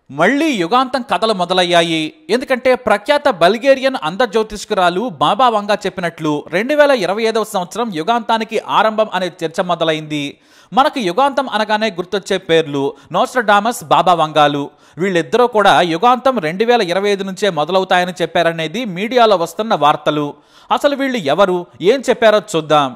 మళ్లీ యుగాంతం కథలు మొదలయ్యాయి. ఎందుకంటే ప్రఖ్యాత బల్గేరియన్ అంధజ్యోతిష్కురాలు బాబా వంగా చెప్పినట్లు 2025వ సంవత్సరం యుగాంతానికి ఆరంభం అనే చర్చ మొదలైంది. మనకు యుగాంతం అనగానే గుర్తొచ్చే పేర్లు నోస్ట్రడామస్, బాబా వంగాలు. వీళ్ళిద్దరూ కూడా యుగాంతం 2025 నుంచే మొదలవుతాయని చెప్పారనేది మీడియాలో వస్తున్న వార్తలు. అసలు వీళ్ళు ఎవరు, ఏం చెప్పారో చూద్దాం.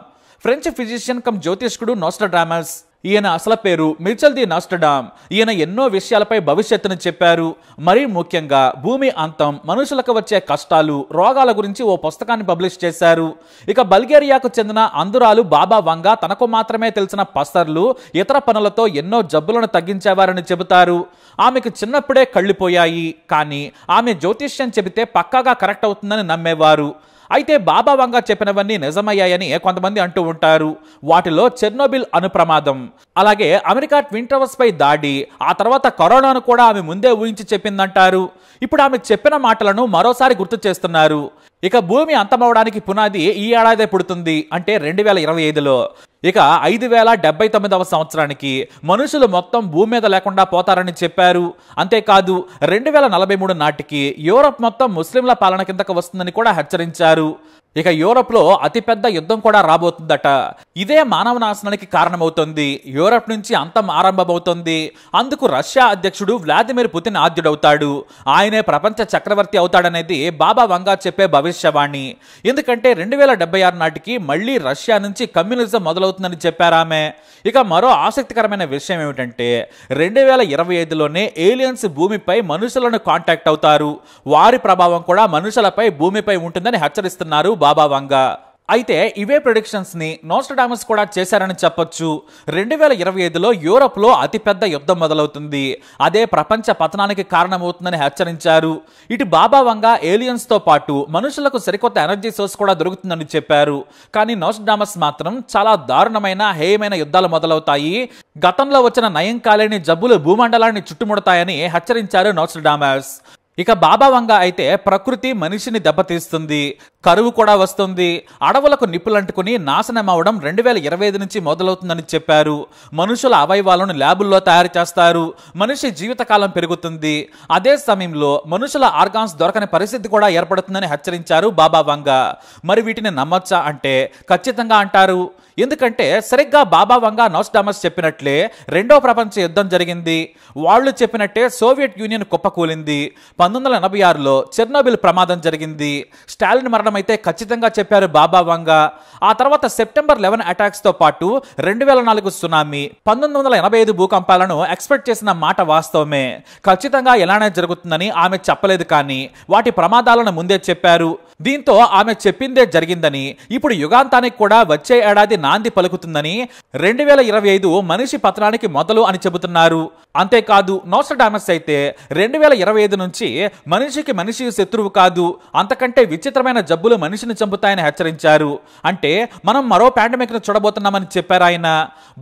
ఫ్రెంచ్ ఫిజిషియన్ కమ్ జ్యోతిష్కుడు నోస్ట్రడామస్. ఈయన అసలు పేరు మిచెల్ ది నాస్ట్రడామ్. ఈయన ఎన్నో విషయాలపై భవిష్యత్తును చెప్పారు. మరీ ముఖ్యంగా భూమి అంతం, మనుషులకు వచ్చే కష్టాలు, రోగాల గురించి ఓ పుస్తకాన్ని పబ్లిష్ చేశారు. ఇక బల్గేరియాకు చెందిన అంధురాలు బాబా వంగా తనకు మాత్రమే తెలిసిన పస్తర్లు, ఇతర పనులతో ఎన్నో జబ్బులను తగ్గించేవారని చెబుతారు. ఆమెకు చిన్నప్పుడే కళ్ళిపోయాయి, కానీ ఆమె జ్యోతిష్యం చెబితే పక్కాగా కరెక్ట్ అవుతుందని నమ్మేవారు. అయితే బాబా వంగా చెప్పినవన్నీ నిజమయ్యాయని కొంతమంది అంటూ ఉంటారు. వాటిలో చెర్నోబిల్ అణు ప్రమాదం, అలాగే అమెరికా ట్విన్ టవర్స్ పై దాడి, ఆ తర్వాత కరోనాను కూడా ఆమె ముందే ఊహించి చెప్పిందంటారు. ఇప్పుడు ఆమె చెప్పిన మాటలను మరోసారి గుర్తు చేస్తున్నారు. ఇక భూమి అంతమవడానికి పునాది ఈ ఏడాదే పుడుతుంది, అంటే 2025లో. ఇక 5079వ సంవత్సరానికి మనుషులు మొత్తం భూమి మీద లేకుండా పోతారని చెప్పారు. అంతేకాదు 2043 నాటికి యూరప్ మొత్తం ముస్లింల పాలన కిందకు వస్తుందని కూడా హెచ్చరించారు. ఇక యూరప్ లో అతిపెద్ద యుద్ధం కూడా రాబోతుందట. ఇదే మానవ నాశనానికి కారణమవుతుంది. యూరప్ నుంచి అంతం ఆరంభమవుతుంది. అందుకు రష్యా అధ్యక్షుడు వ్లాదిమిర్ పుతిన్ ఆద్యుడవుతాడు. ఆయనే ప్రపంచ చక్రవర్తి అవుతాడనేది బాబా వంగా చెప్పే భవిష్యవాణి. ఎందుకంటే 2076 నాటికి మళ్లీ రష్యా నుంచి కమ్యూనిజం మొదలవుతుందని చెప్పారామె. ఇక మరో ఆసక్తికరమైన విషయం ఏమిటంటే 2025లోనే ఏలియన్స్ భూమిపై మనుషులను కాంటాక్ట్ అవుతారు. వారి ప్రభావం కూడా మనుషులపై భూమిపై ఉంటుందని హెచ్చరిస్తున్నారు బాబా వంగా. అయితే ఇవే ప్రెడిక్షన్స్ ని నోస్ట్రడామస్ కూడా చేశారని చెప్పొచ్చు. 2025లో యూరప్ లో అతిపెద్ద యుద్ధం మొదలవుతుంది. అదే ప్రపంచ పతనానికి కారణమవుతుందని హెచ్చరించారు. ఇటు బాబా వంగా ఏలియన్స్ తో పాటు మనుషులకు సరికొత్త ఎనర్జీ సోర్స్ కూడా దొరుకుతుందని చెప్పారు. కానీ నోస్ట్రడామస్ మాత్రం చాలా దారుణమైన, హేయమైన యుద్ధాలు మొదలవుతాయి, గతంలో వచ్చిన నయం కాలేని జబ్బులు భూమండలాన్ని చుట్టుముడతాయని హెచ్చరించారు నోస్ట్రడామస్. ఇక బాబా వంగా అయితే ప్రకృతి మనిషిని దెబ్బతీస్తుంది, కరువు కూడా వస్తుంది, అడవులకు నిప్పులంటుకుని నాశనం అవడం 2025 నుంచి మొదలవుతుందని చెప్పారు. మనుషుల అవయవాలను ల్యాబుల్లో తయారు చేస్తారు, మనిషి జీవితకాలం పెరుగుతుంది. అదే సమయంలో మనుషుల ఆర్గాన్స్ దొరకని పరిస్థితి కూడా ఏర్పడుతుందని హెచ్చరించారు బాబా వంగా. మరి వీటిని నమ్మొచ్చా అంటే ఖచ్చితంగా అంటారు. ఎందుకంటే సరిగ్గా బాబా వంగా నోస్ట్రడామస్ చెప్పినట్లే రెండో ప్రపంచ యుద్ధం జరిగింది. వాళ్ళు చెప్పినట్టే సోవియట్ యూనియన్ కుప్పకూలింది. 1986లో చెర్నోబిల్ ప్రమాదం జరిగింది. స్టాలిన్ మరణం అయితే ఖచ్చితంగా చెప్పారు బాబా వంగా. ఆ తర్వాత సెప్టెంబర్ 11 అటాక్స్ తో పాటు 2004 సునామీ, 1985 భూకంపాలను ఎక్స్పెక్ట్ చేసిన మాట వాస్తవమే. ఖచ్చితంగా ఎలానే జరుగుతుందని ఆమె చెప్పలేదు, కానీ వాటి ప్రమాదాలను ముందే చెప్పారు. దీంతో ఆమె చెప్పిందే జరిగిందని, ఇప్పుడు యుగాంతానికి కూడా వచ్చే ఏడాది నాంది పలుకుతుందని, 2025 మనిషి పతనానికి మొదలు అని చెబుతున్నారు. అంతేకాదు నోస్ట్రడామస్ అయితే 2025 నుంచి మనిషికి మనిషి శత్రువు కాదు, అంతకంటే విచిత్రమైన జబ్బులు మనిషిని చంపుతాయని హెచ్చరించారు. అంటే మనం మరో పాండమిక్ ను చూడబోతున్నామని చెప్పారు ఆయన.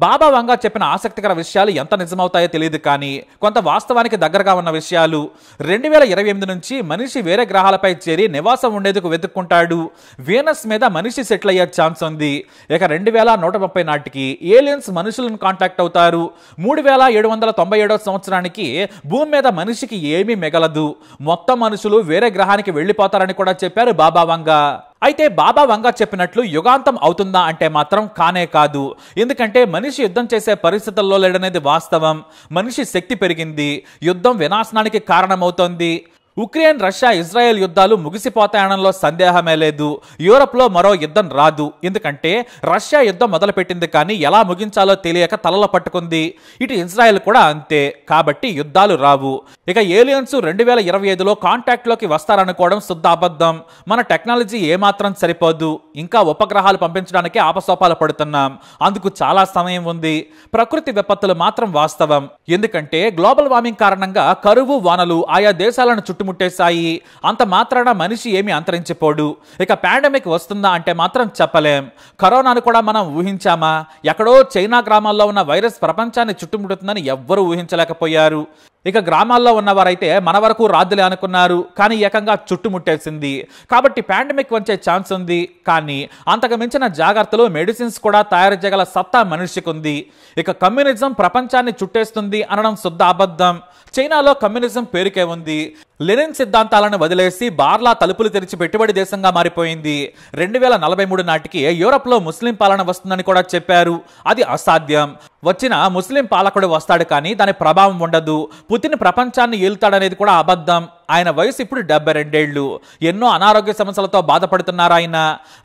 బాబా వంగా చెప్పిన ఆసక్తికర విషయాలు ఎంత నిజమవుతాయో తెలియదు, కానీ కొంత వాస్తవానికి దగ్గరగా ఉన్న విషయాలు. 2028 నుంచి మనిషి వేరే గ్రహాలపై చేరి నివాసం ఉండేందుకు వెతుక్కుంటాడు. వీనస్ మీద మనిషి సెటిల్ అయ్యే ఛాన్స్ ఉంది. ఇక 2130 నాటికి ఏలియన్స్ మనుషులను కాంటాక్ట్ అవుతారు. 3797వ సంవత్సరానికి భూమి మీద మనిషికి ఏమీ మిగలదు, మొత్తం మనుషులు వేరే గ్రహానికి వెళ్లిపోతారని కూడా చెప్పారు బాబా వంగా. అయితే బాబా వంగా చెప్పినట్లు యుగాంతం అవుతుందా అంటే మాత్రం కానే కాదు. ఎందుకంటే మనిషి యుద్ధం చేసే పరిస్థితుల్లో లేడనేది వాస్తవం. మనిషి శక్తి పెరిగింది, యుద్ధం వినాశనానికి కారణమవుతోంది. ఉక్రెయిన్, రష్యా, ఇజ్రాయెల్ యుద్ధాలు ముగిసిపోతాయనడంలో సందేహమే లేదు. యూరప్ లో మరో యుద్ధం రాదు. ఎందుకంటే రష్యా యుద్ధం మొదలుపెట్టింది, కానీ ఎలా ముగించాలో తెలియక తలల పట్టుకుంది. ఇటు ఇజ్రాయెల్ కూడా అంతే. కాబట్టి యుద్ధాలు రావు. ఇక ఏలియన్స్ 2025లో కాంటాక్ట్ లోకి వస్తారనుకోవడం శుద్ధ అబద్ధం. మన టెక్నాలజీ ఏమాత్రం సరిపోదు. ఇంకా ఉపగ్రహాలు పంపించడానికి ఆపసోపాలు పడుతున్నాం. అందుకు చాలా సమయం ఉంది. ప్రకృతి విపత్తులు మాత్రం వాస్తవం. ఎందుకంటే గ్లోబల్ వార్మింగ్ కారణంగా కరువు, వానలు ఆయా దేశాలను చుట్టుముట్టేశాయి. అంత మాత్రాన మనిషి ఏమి అంతరించిపోడు. ఇక పాండమిక్ వస్తుందా అంటే మాత్రం చెప్పలేం. కరోనాను కూడా మనం ఊహించామా? ఎక్కడో చైనా గ్రామాల్లో ఉన్న వైరస్ ప్రపంచాన్ని చుట్టుముడుతుందని ఎవ్వరూ ఊహించలేకపోయారు. ఇక గ్రామాల్లో ఉన్నవారైతే మన వరకు రాద్దులే అనుకున్నారు, కానీ ఏకంగా చుట్టుముట్టేసింది. కాబట్టి పాండమిక్ వచ్చే ఛాన్స్ ఉంది, కానీ అంతకు మించిన జాగ్రత్తలు మెడిసిన్స్ కూడా తయారు చేయగల సత్తా మనిషికి ఉంది. ఇక కమ్యూనిజం ప్రపంచాన్ని చుట్టేస్తుంది అనడం శుద్ధ అబద్ధం. చైనాలో కమ్యూనిజం పేరుకే ఉంది. లెనిన్ సిద్ధాంతాలను వదిలేసి బార్లా తలుపులు తెరిచి పెట్టుబడి దేశంగా మారిపోయింది. 2043 నాటికి యూరప్లో ముస్లిం పాలన వస్తుందని కూడా చెప్పారు. అది అసాధ్యం. వచ్చిన ముస్లిం పాలకుడు వస్తాడు, కానీ దాని ప్రభావం ఉండదు. పుతిన్ ప్రపంచాన్ని ఏలుతాడనేది కూడా అబద్ధం. ఆయన వయసు ఇప్పుడు 72 ఏళ్లు. ఎన్నో అనారోగ్య సమస్యలతో బాధపడుతున్నారు ఆయన.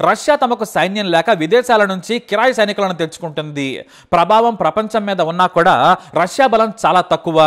రష్యా తమకు సైన్యం లేక విదేశాల నుంచి కిరాయి సైనికులను తెచ్చుకుంటుంది. ప్రభావం ప్రపంచం మీద ఉన్నా కూడా రష్యా బలం చాలా తక్కువ.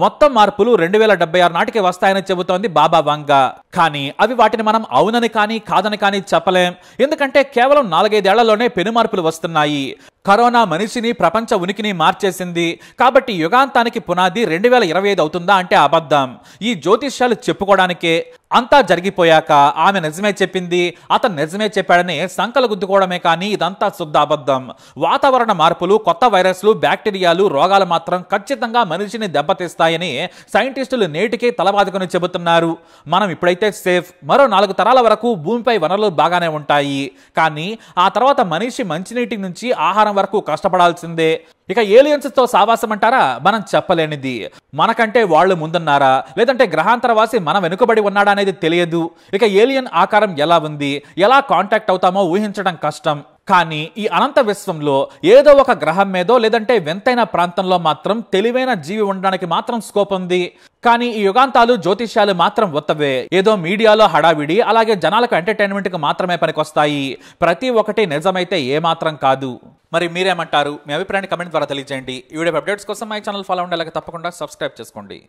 మొత్తం మార్పులు 2076 నాటికి వస్తాయని చెబుతోంది బాబా వంగా. కానీ అవి వాటిని మనం అవునని కానీ కాదని కానీ చెప్పలేం. ఎందుకంటే కేవలం 4-5 ఏళ్లలోనే పెను మార్పులు వస్తున్నాయి. కరోనా మనిషిని, ప్రపంచ ఉనికిని మార్చేసింది. కాబట్టి యుగాంతానికి పునాది 2025 అవుతుందా అంటే అబద్ధం. ఈ జ్యోతిష్యాలు చెప్పుకోవడానికే. అంతా జరిగిపోయాక ఆమె నిజమే చెప్పింది, అతను నిజమే చెప్పాడని సంకలు గుద్దుకోవడమే, కానీ ఇదంతా శుద్ధ అబద్ధం. వాతావరణ మార్పులు, కొత్త వైరస్లు, బ్యాక్టీరియాలు, రోగాలు మాత్రం ఖచ్చితంగా మనిషిని దెబ్బతీస్తాయని సైంటిస్టులు నేటికే తలబాదుకొని చెబుతున్నారు. మనం ఇప్పుడైతే సేఫ్. మరో 4 తరాల వరకు భూమిపై వనరులు బాగానే ఉంటాయి, కానీ ఆ తర్వాత మనిషి మంచినీటి నుంచి ఆహారం వరకు కష్టపడాల్సిందే. ఇక ఏలియన్స్ తో సావాసం అంటారా? మనం చెప్పలేనిది. మనకంటే వాళ్ళు ముందున్నారా, లేదంటే గ్రహాంతరవాసి మన వెనుకబడి ఉన్నాడా అనేది తెలియదు. ఇక ఏలియన్ ఆకారం ఎలా ఉంది, ఎలా కాంటాక్ట్ అవుతామో ఊహించడం కష్టం. కానీ ఈ అనంత విశ్వంలో ఏదో ఒక గ్రహం మీదో లేదంటే వింతైన ప్రాంతంలో మాత్రం తెలివైన జీవి ఉండడానికి మాత్రం స్కోప్ ఉంది. కానీ ఈ యుగాంతాలు, జ్యోతిష్యాలు మాత్రం ఉత్తవే. ఏదో మీడియాలో హడావిడి, అలాగే జనాలకు ఎంటర్టైన్మెంట్ కి మాత్రమే పనికొస్తాయి. ప్రతి ఒక్కటి నిజమైతే ఏమాత్రం కాదు. మరి మీరేమంటారు? మీ అభిప్రాయాన్ని కమెంట్ ద్వారా తెలియజేయండి. ఈ వీడియో అప్డేట్స్ కోసం మై ఛానల్ ఫాలో అవ్వండి, అలాగే తప్పకుండా సబ్స్క్రైబ్ చేసుకోండి.